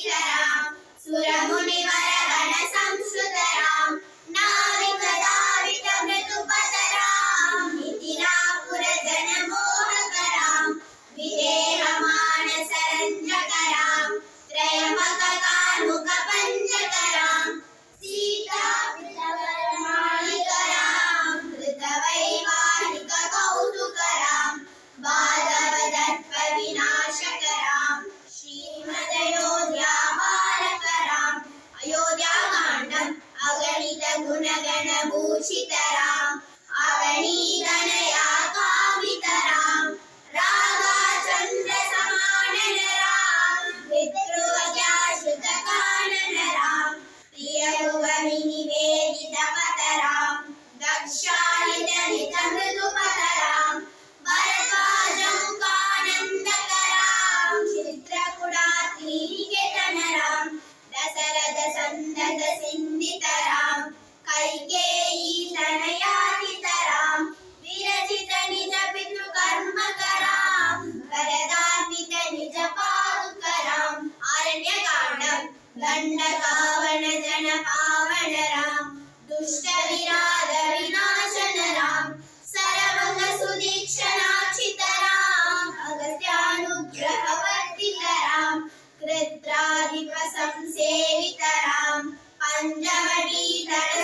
पूजितराम् सुरमुनिवरगण संश्रुतराम् नाविकदावित मृदुपतराम् मिथिलापुरजनमोहकराम् विदेहमानसरञ्जकराम् त्रयमककार्मुकपञ्चकराम् सीतापितवरमालिकराम् कृतवैवाहिककौतुकराम् बाधवदर्पविनाशकराम् श्रीमदयोध्यापालकराम् अयोध्याकाण्डम् अगणितगुणगणभूषितराम् अगणीतनया कामितराम् रागाचन्द्रसमाननराम् पितृवत्याश्रितकाननराम् प्रिययुगमिनिवेदितमतराम् दक्षालितलितमृदुपतराम् भरद्वाजमुखानन्दकराम् चित्रकुटात्रीनिकेतनराम् दशरथसन्दतसिन्दितराम् कैकेयीतनयातितराम् विरचितनिजपितृकर्मकराम् वरदान्वितनिजपादुकराम् आरण्यकाण्डम् दण्डकावनजनपावनराम् दुष्टविराधविनाशनराम् सरभङ्गसुदीक्षणाक्षितराम् अगस्त्यानुग्रहवर्तितराम् कृत्राधिपसंसेवितराम् पञ्चवटीतराम्